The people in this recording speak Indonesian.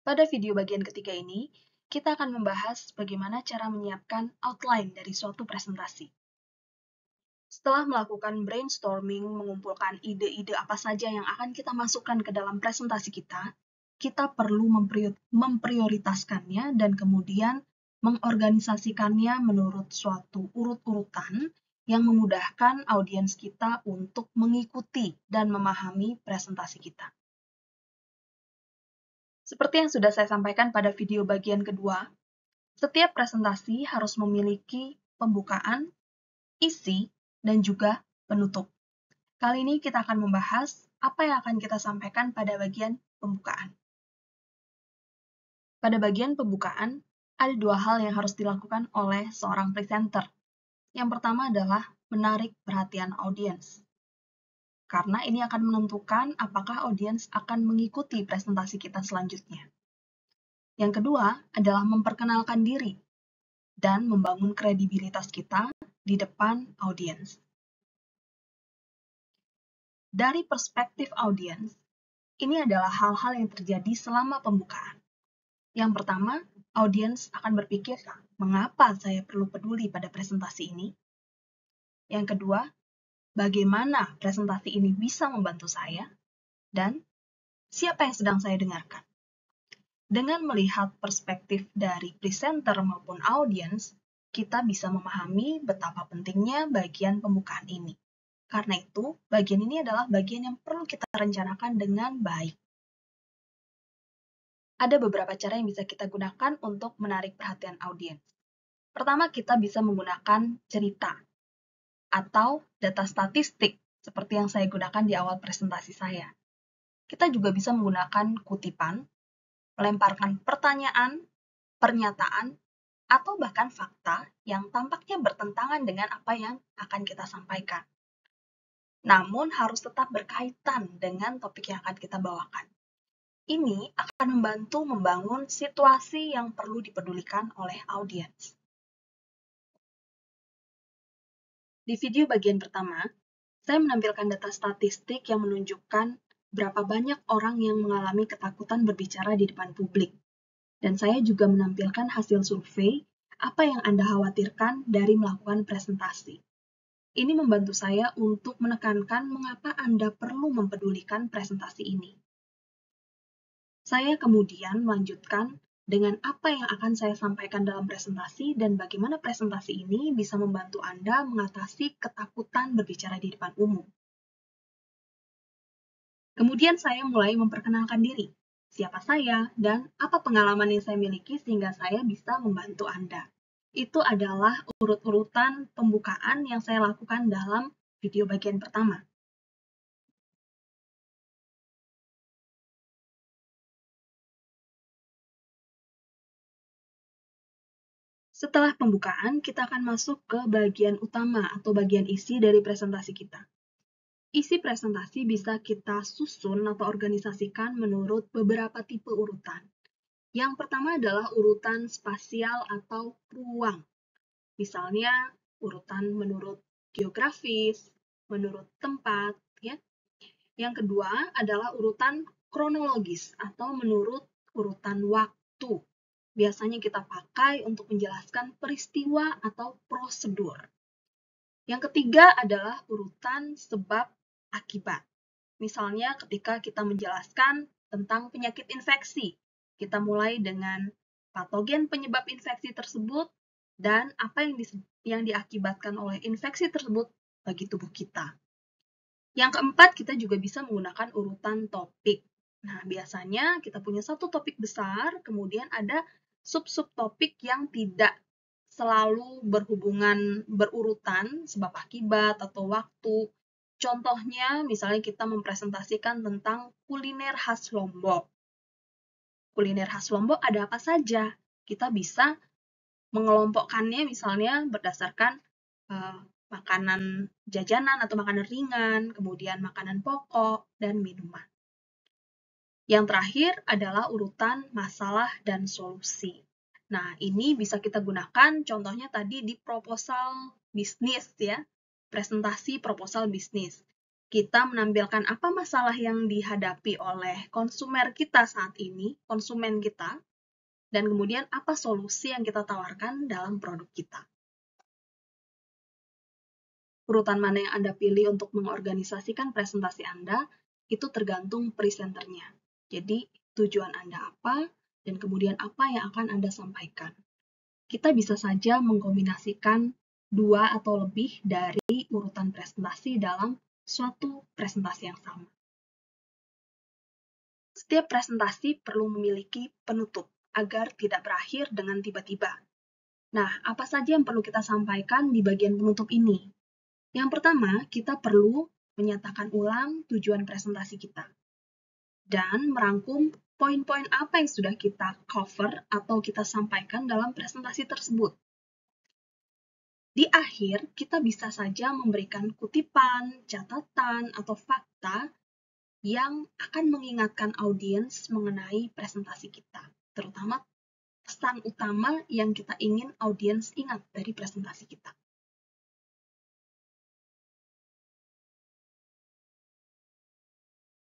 Pada video bagian ketiga ini, kita akan membahas bagaimana cara menyiapkan outline dari suatu presentasi. Setelah melakukan brainstorming, mengumpulkan ide-ide apa saja yang akan kita masukkan ke dalam presentasi kita perlu memprioritaskannya dan kemudian mengorganisasikannya menurut suatu urut-urutan yang memudahkan audiens kita untuk mengikuti dan memahami presentasi kita. Seperti yang sudah saya sampaikan pada video bagian kedua, setiap presentasi harus memiliki pembukaan, isi, dan juga penutup. Kali ini kita akan membahas apa yang akan kita sampaikan pada bagian pembukaan. Pada bagian pembukaan, ada dua hal yang harus dilakukan oleh seorang presenter. Yang pertama adalah menarik perhatian audiens. Karena ini akan menentukan apakah audiens akan mengikuti presentasi kita selanjutnya. Yang kedua adalah memperkenalkan diri dan membangun kredibilitas kita di depan audiens. Dari perspektif audiens, ini adalah hal-hal yang terjadi selama pembukaan. Yang pertama, audiens akan berpikir, mengapa saya perlu peduli pada presentasi ini? Yang kedua, bagaimana presentasi ini bisa membantu saya? Dan siapa yang sedang saya dengarkan? Dengan melihat perspektif dari presenter maupun audiens, kita bisa memahami betapa pentingnya bagian pembukaan ini. Karena itu, bagian ini adalah bagian yang perlu kita rencanakan dengan baik. Ada beberapa cara yang bisa kita gunakan untuk menarik perhatian audiens. Pertama, kita bisa menggunakan cerita atau data statistik seperti yang saya gunakan di awal presentasi saya. Kita juga bisa menggunakan kutipan, melemparkan pertanyaan, pernyataan, atau bahkan fakta yang tampaknya bertentangan dengan apa yang akan kita sampaikan. Namun harus tetap berkaitan dengan topik yang akan kita bawakan. Ini akan membantu membangun situasi yang perlu dipedulikan oleh audiens. Di video bagian pertama, saya menampilkan data statistik yang menunjukkan berapa banyak orang yang mengalami ketakutan berbicara di depan publik. Dan saya juga menampilkan hasil survei apa yang Anda khawatirkan dari melakukan presentasi. Ini membantu saya untuk menekankan mengapa Anda perlu mempedulikan presentasi ini. Saya kemudian melanjutkan dengan apa yang akan saya sampaikan dalam presentasi dan bagaimana presentasi ini bisa membantu Anda mengatasi ketakutan berbicara di depan umum. Kemudian saya mulai memperkenalkan diri, siapa saya, dan apa pengalaman yang saya miliki sehingga saya bisa membantu Anda. Itu adalah urut-urutan pembukaan yang saya lakukan dalam video bagian pertama. Setelah pembukaan, kita akan masuk ke bagian utama atau bagian isi dari presentasi kita. Isi presentasi bisa kita susun atau organisasikan menurut beberapa tipe urutan. Yang pertama adalah urutan spasial atau ruang. Misalnya, urutan menurut geografis, menurut tempat, ya. Yang kedua adalah urutan kronologis atau menurut urutan waktu. Biasanya kita pakai untuk menjelaskan peristiwa atau prosedur. Yang ketiga adalah urutan sebab akibat. Misalnya ketika kita menjelaskan tentang penyakit infeksi, kita mulai dengan patogen penyebab infeksi tersebut dan apa yang diakibatkan oleh infeksi tersebut bagi tubuh kita. Yang keempat, kita juga bisa menggunakan urutan topik. Nah, biasanya kita punya satu topik besar, kemudian ada sub-topik yang tidak selalu berhubungan berurutan, sebab akibat atau waktu. Contohnya, misalnya kita mempresentasikan tentang kuliner khas Lombok. Kuliner khas Lombok ada apa saja? Kita bisa mengelompokkannya misalnya berdasarkan makanan jajanan atau makanan ringan, kemudian makanan pokok, dan minuman. Yang terakhir adalah urutan masalah dan solusi. Nah, ini bisa kita gunakan contohnya tadi di proposal bisnis ya, presentasi proposal bisnis. Kita menampilkan apa masalah yang dihadapi oleh konsumen kita saat ini, konsumen kita, dan kemudian apa solusi yang kita tawarkan dalam produk kita. Urutan mana yang Anda pilih untuk mengorganisasikan presentasi Anda, itu tergantung presenternya. Jadi, tujuan Anda apa, dan kemudian apa yang akan Anda sampaikan. Kita bisa saja mengkombinasikan 2 atau lebih dari urutan presentasi dalam suatu presentasi yang sama. Setiap presentasi perlu memiliki penutup agar tidak berakhir dengan tiba-tiba. Nah, apa saja yang perlu kita sampaikan di bagian penutup ini? Yang pertama, kita perlu menyatakan ulang tujuan presentasi kita dan merangkum poin-poin apa yang sudah kita cover atau kita sampaikan dalam presentasi tersebut. Di akhir, kita bisa saja memberikan kutipan, catatan, atau fakta yang akan mengingatkan audiens mengenai presentasi kita, terutama pesan utama yang kita ingin audiens ingat dari presentasi kita.